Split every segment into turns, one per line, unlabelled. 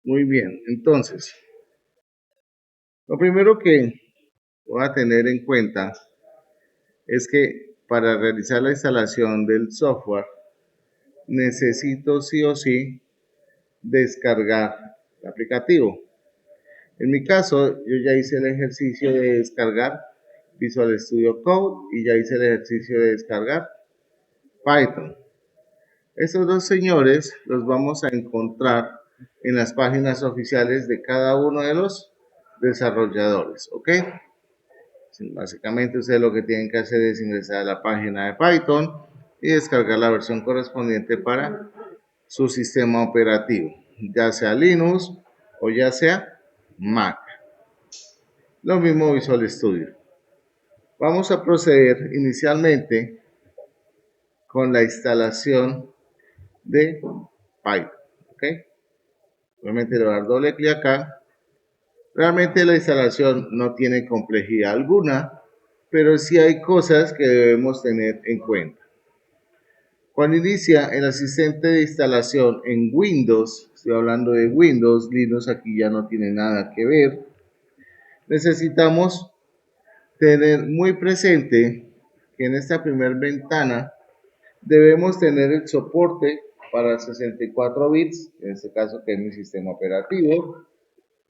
Muy bien, entonces, lo primero que voy a tener en cuenta es que para realizar la instalación del software necesito sí o sí descargar el aplicativo. En mi caso, yo ya hice el ejercicio de descargar Visual Studio Code y ya hice el ejercicio de descargar Python. Estos dos señores los vamos a encontrar en las páginas oficiales de cada uno de los desarrolladores, ¿ok? Básicamente ustedes lo que tienen que hacer es ingresar a la página de Python y descargar la versión correspondiente para su sistema operativo, ya sea Linux o ya sea Mac. Lo mismo Visual Studio. Vamos a proceder inicialmente con la instalación de Python, ¿ok? Obviamente le voy a dar doble clic acá. Realmente la instalación no tiene complejidad alguna, pero sí hay cosas que debemos tener en cuenta. Cuando inicia el asistente de instalación en Windows, estoy hablando de Windows, Linux aquí ya no tiene nada que ver, necesitamos tener muy presente que en esta primera ventana debemos tener el soporte para 64 bits, en este caso que es mi sistema operativo.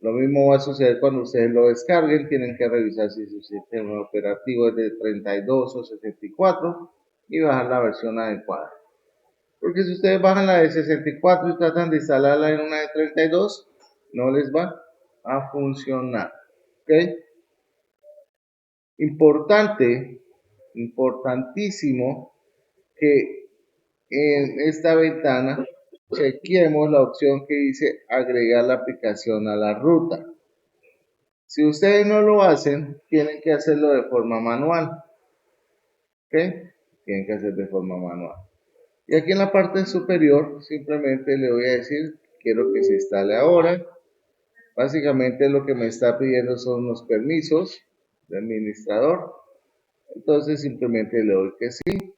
Lo mismo va a suceder cuando ustedes lo descarguen, tienen que revisar si su sistema operativo es de 32 o 64 y bajar la versión adecuada. Porque si ustedes bajan la de 64 y tratan de instalarla en una de 32, no les va a funcionar. ¿Ok? Importante, importantísimo que en esta ventana chequeemos la opción que dice agregar la aplicación a la ruta. Si ustedes no lo hacen, tienen que hacerlo de forma manual. ¿Ok? Tienen que hacer de forma manual. Y aquí en la parte superior simplemente le voy a decir, quiero que se instale ahora. Básicamente lo que me está pidiendo son los permisos de administrador. Entonces simplemente le doy que sí.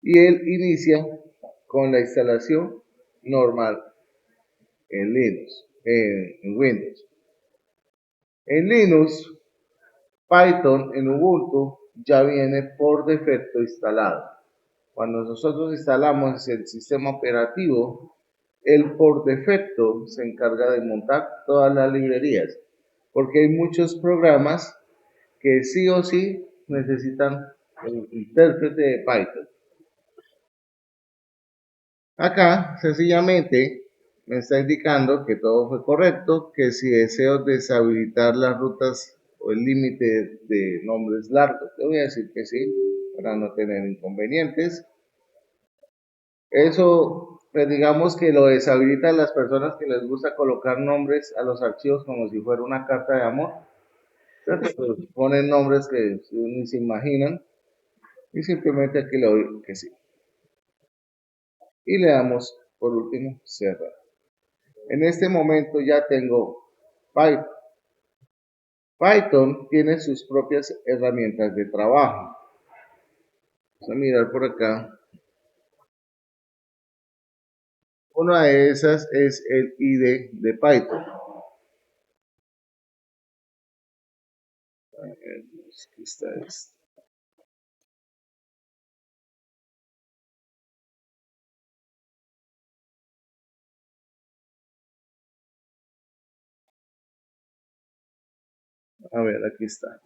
Y él inicia con la instalación normal en Linux, en Windows. En Linux, Python en Ubuntu ya viene por defecto instalado. Cuando nosotros instalamos el sistema operativo, él por defecto se encarga de montar todas las librerías, porque hay muchos programas que sí o sí necesitan el intérprete de Python. Acá, sencillamente, me está indicando que todo fue correcto, que si deseo deshabilitar las rutas o el límite de nombres largos, le voy a decir que sí, para no tener inconvenientes. Eso, pues digamos que lo deshabilitan las personas que les gusta colocar nombres a los archivos como si fuera una carta de amor. Entonces, pues, ponen nombres que ni se imaginan y simplemente aquí le doy que sí. Y le damos por último cerrar. En este momento ya tengo Python. Python tiene sus propias herramientas de trabajo. Vamos a mirar por acá. Una de esas es el ID de Python. Aquí está esto. A ver, aquí está.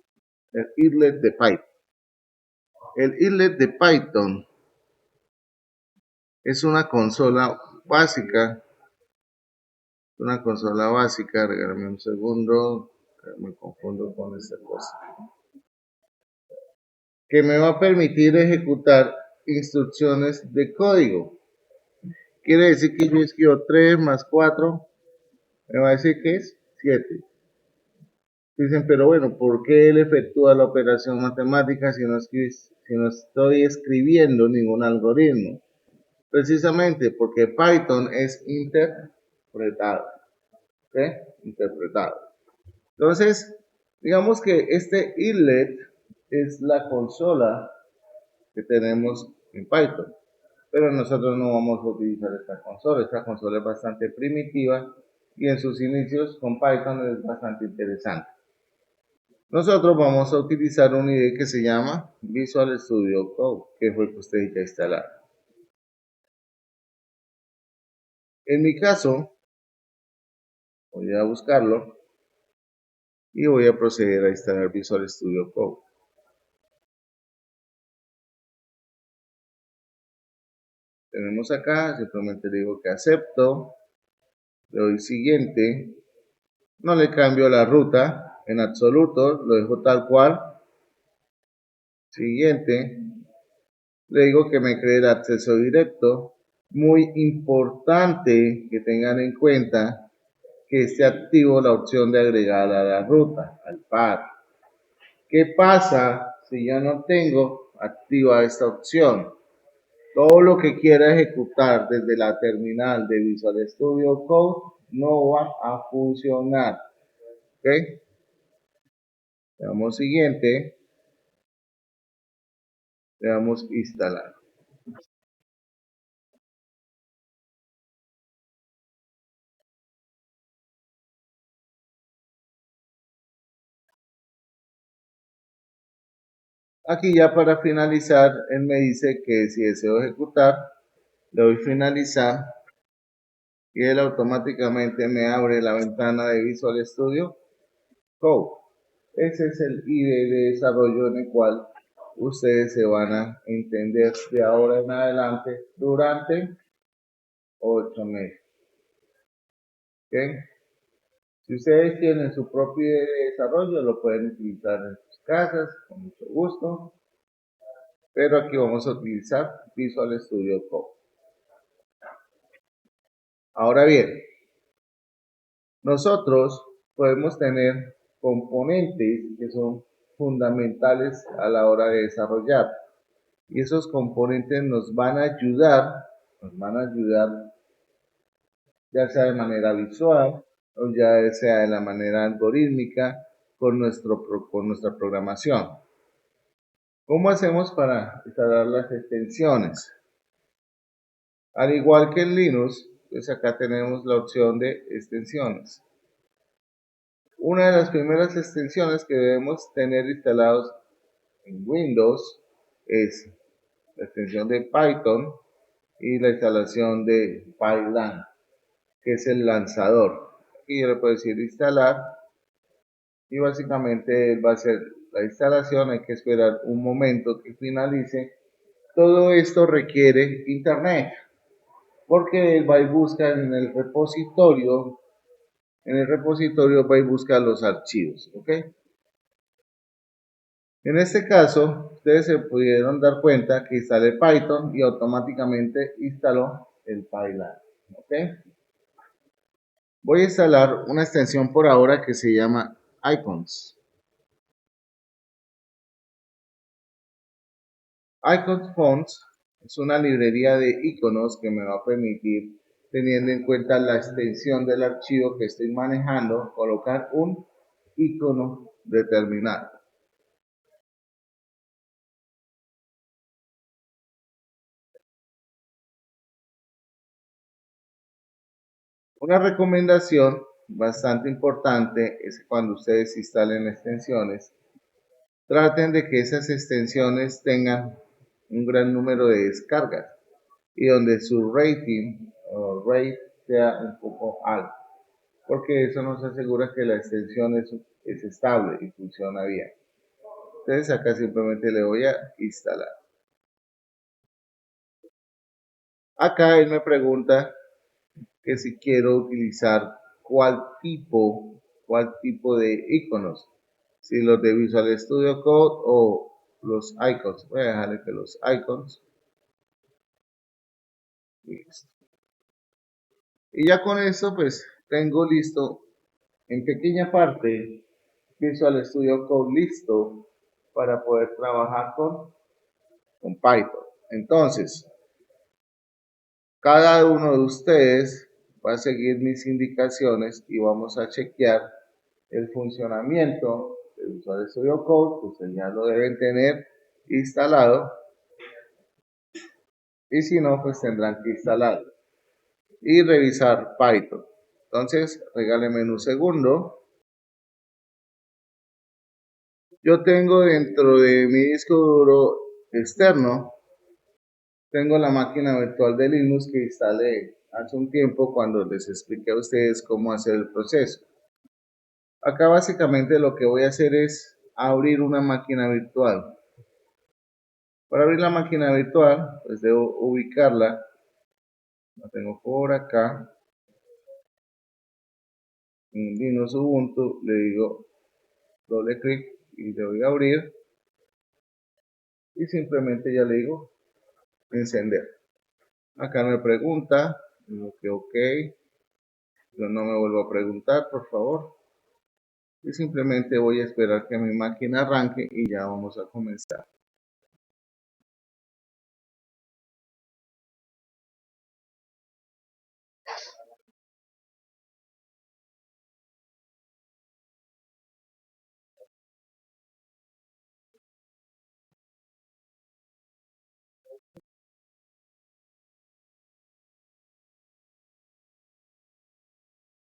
El idlet de Python. El idlet de Python es una consola básica, regálame un segundo, me confundo con esta cosa, que me va a permitir ejecutar instrucciones de código. Quiere decir que yo escribo 3 más 4, me va a decir que es 7. Dicen, pero bueno, ¿por qué él efectúa la operación matemática si no estoy escribiendo ningún algoritmo? Precisamente porque Python es interpretado. ¿Ok? Interpretado. Entonces, digamos que este inlet es la consola que tenemos en Python. Pero nosotros no vamos a utilizar esta consola. Esta consola es bastante primitiva y en sus inicios con Python es bastante interesante. Nosotros vamos a utilizar un IDE que se llama Visual Studio Code, que fue el que ustedes ya instalaron. En mi caso, voy a buscarlo y voy a proceder a instalar Visual Studio Code. Tenemos acá, simplemente le digo que acepto, le doy siguiente, no le cambio la ruta en absoluto, lo dejo tal cual, siguiente, le digo que me cree el acceso directo. Muy importante que tengan en cuenta que esté activo la opción de agregar a la ruta, al par. ¿Qué pasa si yo no tengo activa esta opción? Todo lo que quiera ejecutar desde la terminal de Visual Studio Code no va a funcionar. ¿Ok? Le damos siguiente, le damos instalar. Aquí ya para finalizar, él me dice que si deseo ejecutar, le doy finalizar y él automáticamente me abre la ventana de Visual Studio Code. Ese es el IDE de desarrollo en el cual ustedes se van a entender de ahora en adelante durante 8 meses. ¿Okay? Si ustedes tienen su propio IDE de desarrollo, lo pueden utilizar en sus casas con mucho gusto, pero aquí vamos a utilizar Visual Studio Code. Ahora bien, nosotros podemos tener componentes que son fundamentales a la hora de desarrollar. Y esos componentes nos van a ayudar ya sea de manera visual o ya sea de la manera algorítmica con nuestra programación. ¿Cómo hacemos para instalar las extensiones? Al igual que en Linux, pues acá tenemos la opción de extensiones. Una de las primeras extensiones que debemos tener instalados en Windows es la extensión de Python y la instalación de PyLang, que es el lanzador. Aquí yo le puedo decir instalar y básicamente va a ser la instalación. Hay que esperar un momento que finalice. Todo esto requiere internet porque él va y busca en el repositorio va y busca los archivos, ¿ok? En este caso, ustedes se pudieron dar cuenta que instalé Python y automáticamente instaló el PyLab, ¿ok? Voy a instalar una extensión por ahora que se llama Icons. Icons Fonts es una librería de iconos que me va a permitir, teniendo en cuenta la extensión del archivo que estoy manejando, colocar un icono determinado. Una recomendación bastante importante es que cuando ustedes instalen extensiones, traten de que esas extensiones tengan un gran número de descargas y donde su rating o rate sea un poco alto, porque eso nos asegura que la extensión es estable y funciona bien. Entonces acá simplemente le voy a instalar. Acá él me pregunta que si quiero utilizar cuál tipo de iconos, si los de Visual Studio Code o los icons. Voy a dejarle que los icons. Listo. Y ya con eso pues tengo listo en pequeña parte Visual Studio Code listo para poder trabajar con Python. Entonces, cada uno de ustedes va a seguir mis indicaciones y vamos a chequear el funcionamiento del Visual Studio Code, que ustedes ya lo deben tener instalado, y si no, pues tendrán que instalarlo y revisar Python. Entonces, regáleme un segundo. Yo tengo dentro de mi disco duro externo, tengo la máquina virtual de Linux que instalé hace un tiempo cuando les expliqué a ustedes cómo hacer el proceso. Acá básicamente lo que voy a hacer es abrir una máquina virtual. Para abrir la máquina virtual, pues debo ubicarla. La tengo por acá. En Linux Ubuntu le digo doble clic y le voy a abrir. Y simplemente ya le digo encender. Acá me pregunta, digo que ok. Yo no me vuelvo a preguntar, por favor. Y simplemente voy a esperar que mi máquina arranque y ya vamos a comenzar.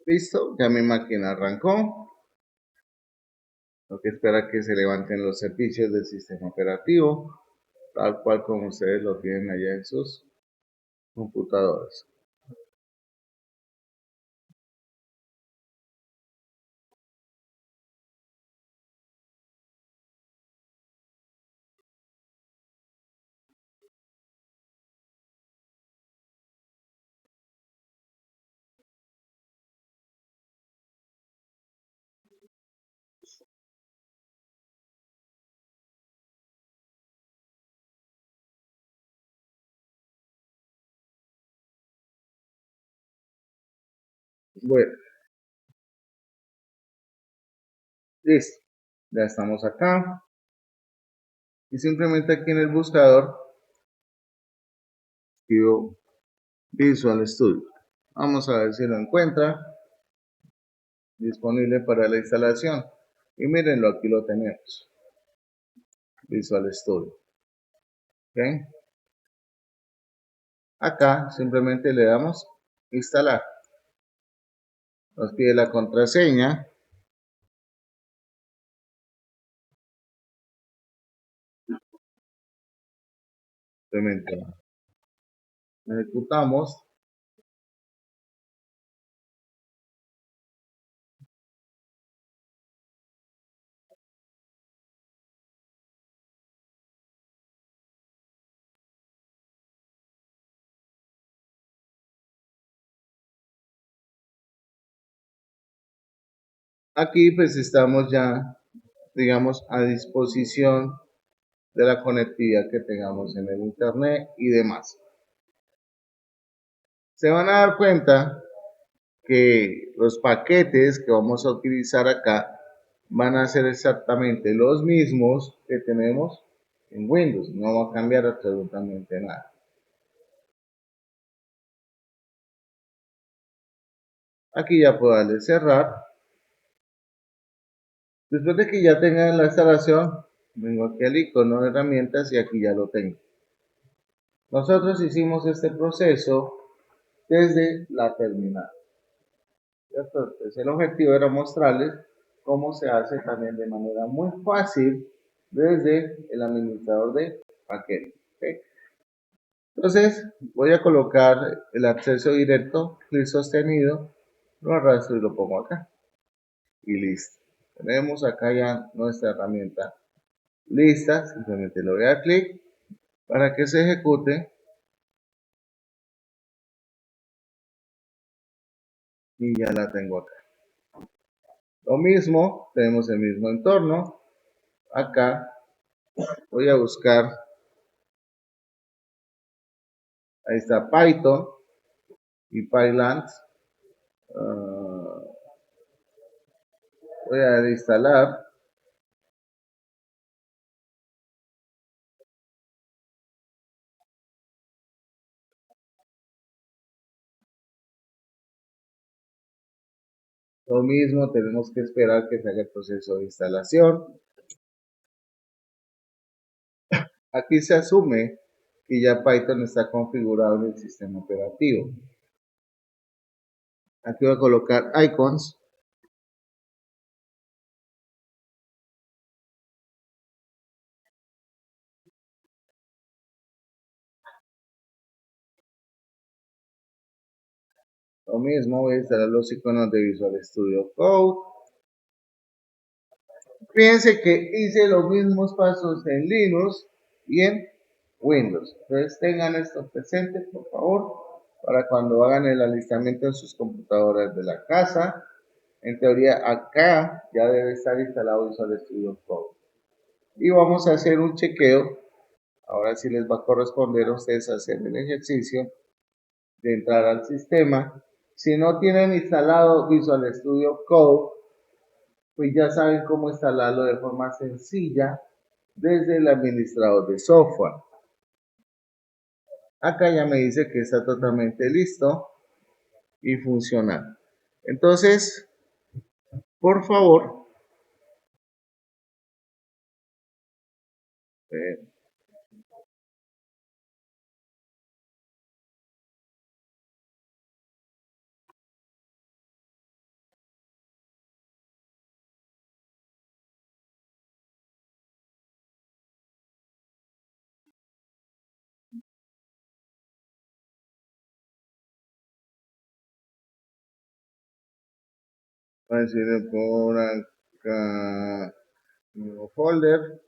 Listo, ya mi máquina arrancó. Lo que espera que se levanten los servicios del sistema operativo, tal cual como ustedes lo tienen allá en sus computadores. Bueno, listo. Ya estamos acá. Y simplemente aquí en el buscador escribo Visual Studio. Vamos a ver si lo encuentra disponible para la instalación. Y mírenlo, aquí lo tenemos. Visual Studio. ¿Ok? Acá simplemente le damos instalar. Nos pide la contraseña. Simplemente ejecutamos. Aquí pues estamos ya, digamos, a disposición de la conectividad que tengamos en el internet y demás. Se van a dar cuenta que los paquetes que vamos a utilizar acá van a ser exactamente los mismos que tenemos en Windows. No va a cambiar absolutamente nada. Aquí ya puedo darle cerrar. Después de que ya tenga la instalación, vengo aquí al icono de herramientas y aquí ya lo tengo. Nosotros hicimos este proceso desde la terminal. ¿Cierto? Entonces el objetivo era mostrarles cómo se hace también de manera muy fácil desde el administrador de paquetes. ¿Okay? Entonces voy a colocar el acceso directo, clic sostenido, lo arrastro y lo pongo acá. Y listo. Tenemos acá ya nuestra herramienta lista. Simplemente le voy a dar clic para que se ejecute y ya la tengo acá. Lo mismo, tenemos el mismo entorno. Acá voy a buscar, ahí está Python y Pylance. Voy a instalar. Lo mismo, tenemos que esperar que se haga el proceso de instalación. Aquí se asume que ya Python está configurado en el sistema operativo. Aquí voy a colocar icons. Lo mismo, voy a instalar los iconos de Visual Studio Code. Fíjense que hice los mismos pasos en Linux y en Windows. Entonces tengan esto presente, por favor, para cuando hagan el alistamiento en sus computadoras de la casa. En teoría acá ya debe estar instalado Visual Studio Code. Y vamos a hacer un chequeo. Ahora sí les va a corresponder a ustedes hacer el ejercicio de entrar al sistema. Si no tienen instalado Visual Studio Code, pues ya saben cómo instalarlo de forma sencilla desde el administrador de software. Acá ya me dice que está totalmente listo y funcional. Entonces, por favor, eh, voy a decirle por acá, nuevo folder,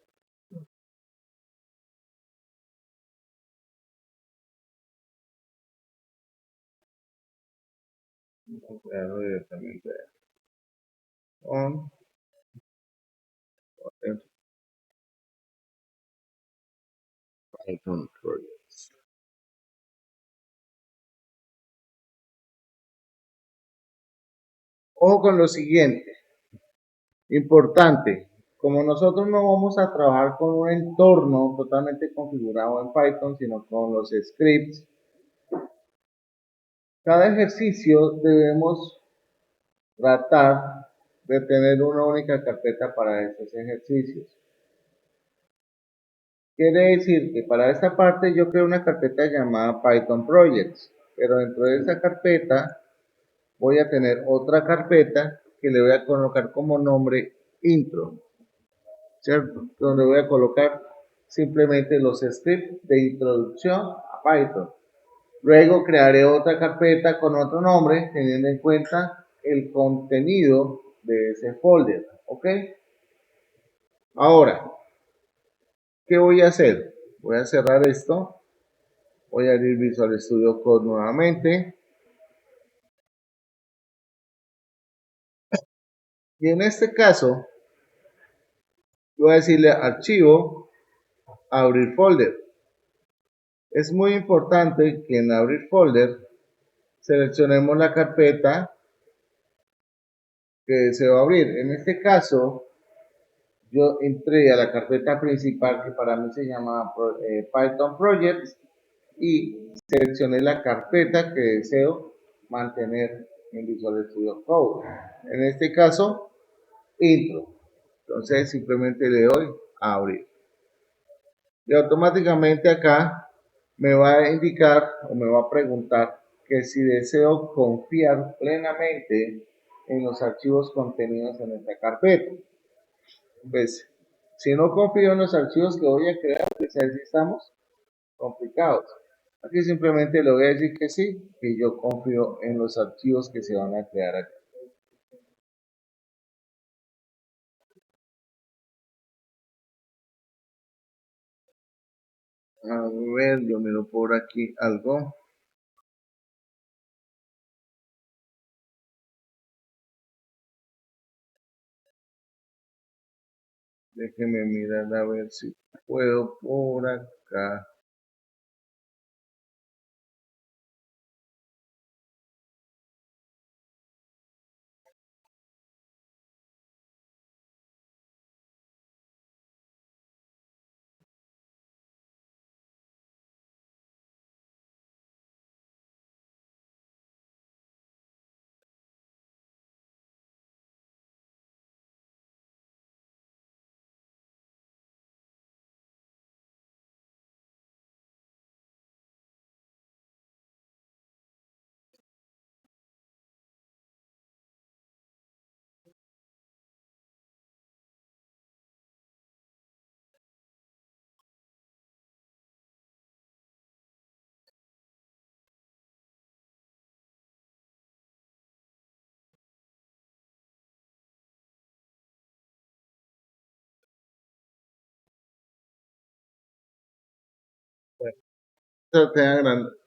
crearlo directamente on, Python Projects. Ojo con lo siguiente, importante, como nosotros no vamos a trabajar con un entorno totalmente configurado en Python, sino con los scripts, cada ejercicio debemos tratar de tener una única carpeta para estos ejercicios. Quiere decir que para esta parte yo creo una carpeta llamada Python Projects, pero dentro de esa carpeta voy a tener otra carpeta que le voy a colocar como nombre intro, ¿cierto? Donde voy a colocar simplemente los scripts de introducción a Python. Luego crearé otra carpeta con otro nombre teniendo en cuenta el contenido de ese folder, ¿ok? Ahora, ¿qué voy a hacer? Voy a cerrar esto, voy a abrir Visual Studio Code nuevamente y en este caso voy a decirle archivo, abrir folder. Es muy importante que en abrir folder seleccionemos la carpeta que deseo abrir. En este caso, yo entré a la carpeta principal que para mí se llama Python Projects y seleccioné la carpeta que deseo mantener en Visual Studio Code. En este caso, intro. Entonces simplemente le doy a abrir. Y automáticamente acá me va a indicar o me va a preguntar que si deseo confiar plenamente en los archivos contenidos en esta carpeta. Pues si no confío en los archivos que voy a crear, pues ahí sí estamos complicados. Aquí simplemente le voy a decir que sí, que yo confío en los archivos que se van a crear aquí. A ver, yo miro por aquí algo. Déjeme mirar a ver si puedo por acá.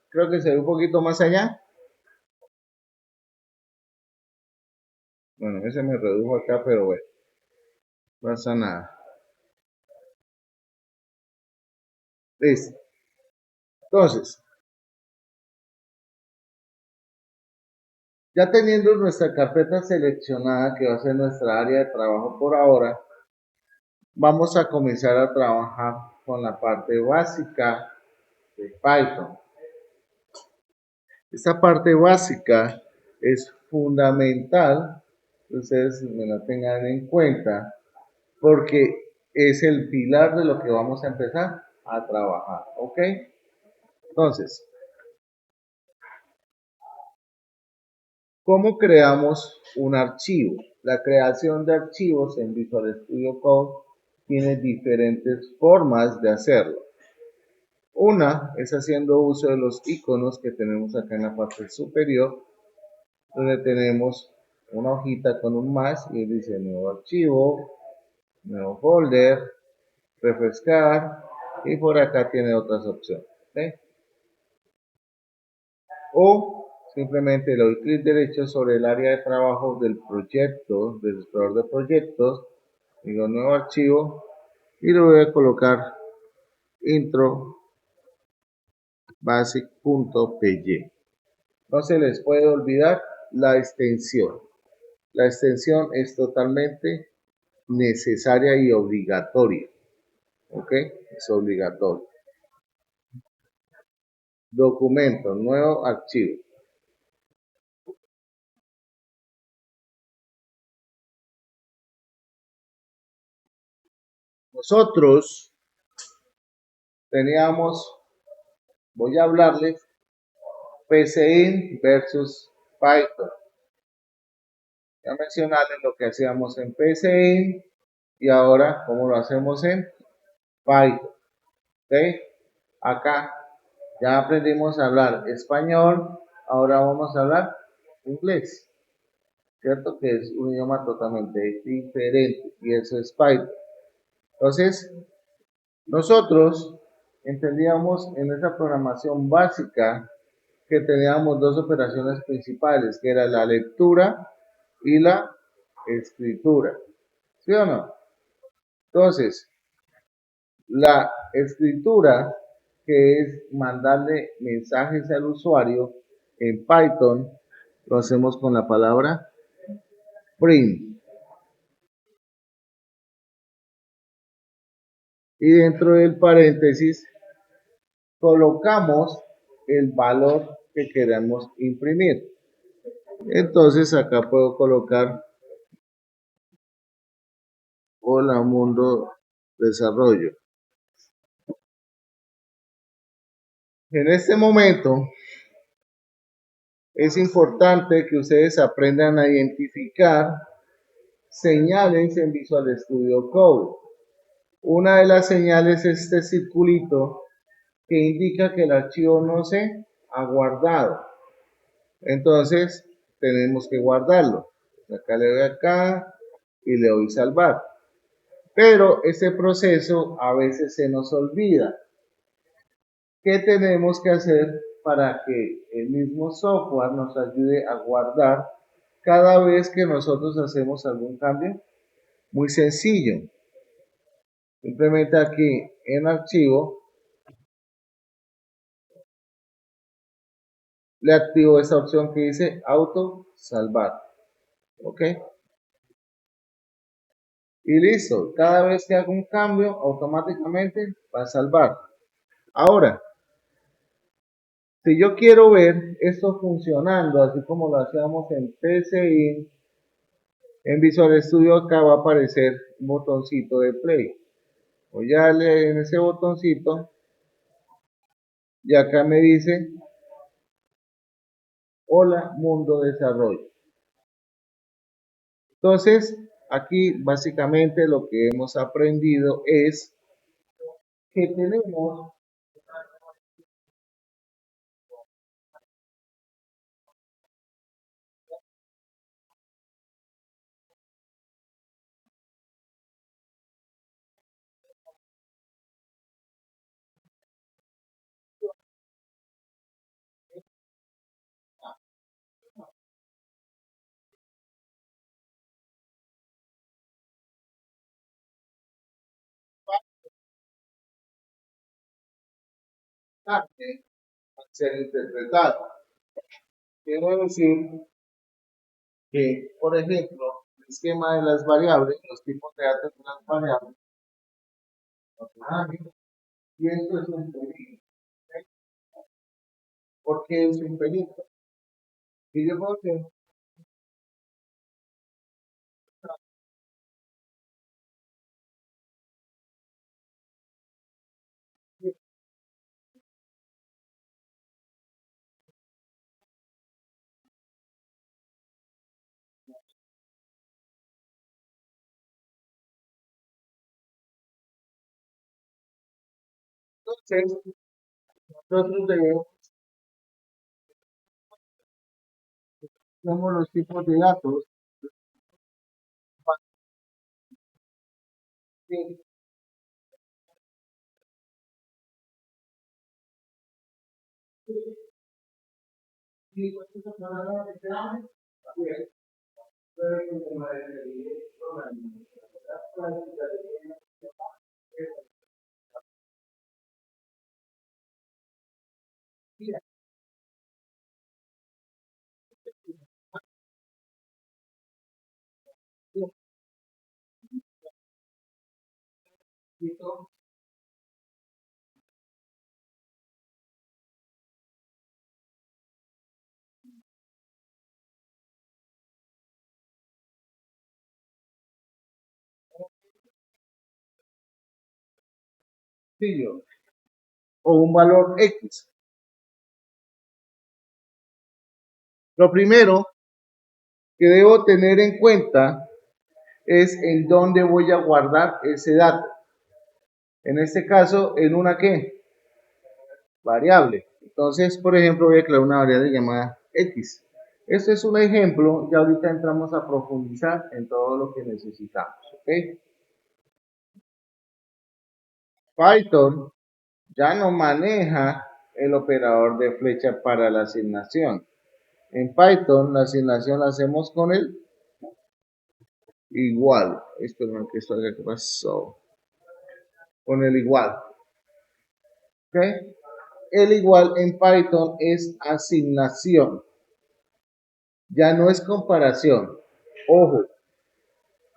Creo que se ve un poquito más allá. Bueno, ese me redujo acá, pero bueno, no pasa nada. Listo. Entonces, ya teniendo nuestra carpeta seleccionada, que va a ser nuestra área de trabajo por ahora, vamos a comenzar a trabajar con la parte básica de Python. Esta parte básica es fundamental que ustedes me la tengan en cuenta porque es el pilar de lo que vamos a empezar a trabajar, ¿ok? Entonces, ¿cómo creamos un archivo? La creación de archivos en Visual Studio Code tiene diferentes formas de hacerlo. Una es haciendo uso de los iconos que tenemos acá en la parte superior, donde tenemos una hojita con un más y dice nuevo archivo, nuevo folder, refrescar y por acá tiene otras opciones. ¿Sí? O simplemente le doy clic derecho sobre el área de trabajo del proyecto, del explorador de proyectos, digo nuevo archivo y le voy a colocar intro basic.py. No se les puede olvidar la extensión. La extensión es totalmente necesaria y obligatoria. ¿Ok? Es obligatorio. Documento, nuevo archivo. Nosotros teníamos, voy a hablarles, PCInt versus Python. Ya mencionarles lo que hacíamos en PCInt y ahora cómo lo hacemos en Python. ¿Ok? Acá ya aprendimos a hablar español, ahora vamos a hablar inglés. ¿Cierto? Que es un idioma totalmente diferente y eso es Python. Entonces, nosotros entendíamos en esa programación básica que teníamos dos operaciones principales, que era la lectura y la escritura. ¿Sí o no? Entonces, la escritura, que es mandarle mensajes al usuario en Python, lo hacemos con la palabra print. Y dentro del paréntesis colocamos el valor que queremos imprimir. Entonces acá puedo colocar hola mundo desarrollo. En este momento es importante que ustedes aprendan a identificar señales en Visual Studio Code. Una de las señales es este circulito que indica que el archivo no se ha guardado. Entonces tenemos que guardarlo. Acá le doy acá y le doy salvar. Pero ese proceso a veces se nos olvida. ¿Qué tenemos que hacer para que el mismo software nos ayude a guardar cada vez que nosotros hacemos algún cambio? Muy sencillo. Simplemente aquí en archivo le activo esa opción que dice auto salvar. ¿Ok? Y listo. Cada vez que hago un cambio, automáticamente va a salvar. Ahora, si yo quiero ver esto funcionando, así como lo hacíamos en PCI, en Visual Studio acá va a aparecer un botoncito de play. Voy a darle en ese botoncito y acá me dice hola mundo desarrollo. Entonces, aquí básicamente lo que hemos aprendido es que tenemos importante al ser interpretado. Quiero decir que, por ejemplo, el esquema de las variables, los tipos de datos de las variables, y esto es un peligro. ¿Por qué es un peligro? Y yo puedo tener entonces, nosotros debemos somos los tipos de datos que sencillo, o un valor X. Lo primero que debo tener en cuenta es en dónde voy a guardar ese dato. En este caso, en una ¿qué? Variable. Entonces, por ejemplo, voy a crear una variable llamada X. Este es un ejemplo, ya ahorita entramos a profundizar en todo lo que necesitamos, ¿ok? Python ya no maneja el operador de flecha para la asignación. En Python la asignación la hacemos con el igual. Espera que esto haga que pasó. Con el igual. ¿Ok? El igual en Python es asignación. Ya no es comparación. Ojo,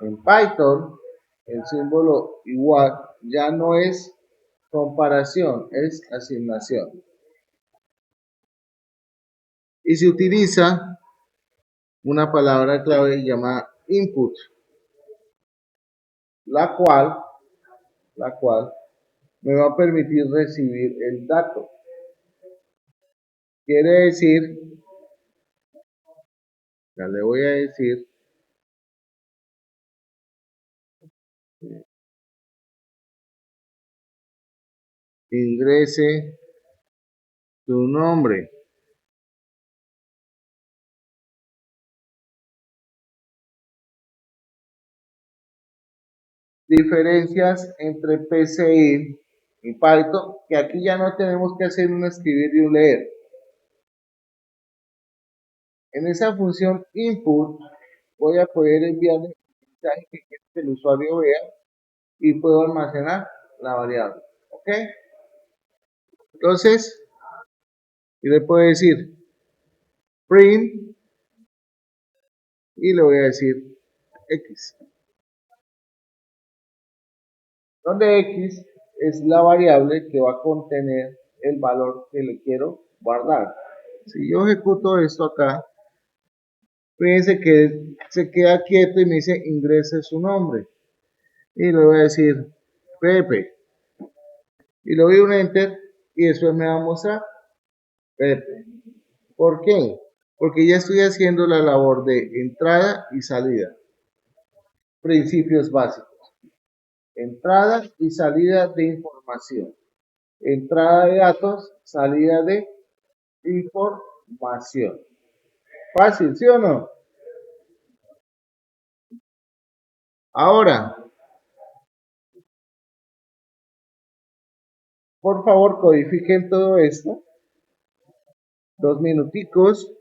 en Python el símbolo igual ya no es comparación, es asignación. Y se utiliza una palabra clave llamada input, la cual me va a permitir recibir el dato. Quiere decir, ya le voy a decir, ingrese tu nombre. Diferencias entre PCI y Python, que aquí ya no tenemos que hacer un escribir y un leer. En esa función input voy a poder enviarle el mensaje que quiero que el usuario vea y puedo almacenar la variable. ¿Ok? Entonces, y le puedo decir print y le voy a decir X, donde X es la variable que va a contener el valor que le quiero guardar. Si yo ejecuto esto acá, fíjense que se queda quieto y me dice ingrese su nombre. Y le voy a decir Pepe. Y le doy un enter y después me va a mostrar Pepe. ¿Por qué? Porque ya estoy haciendo la labor de entrada y salida. Principios básicos. Entrada y salida de información. Entrada de datos, salida de información. Fácil, ¿sí o no? Ahora, por favor, codifiquen todo esto. 2 minuticos,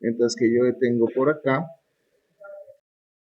mientras que yo detengo por acá.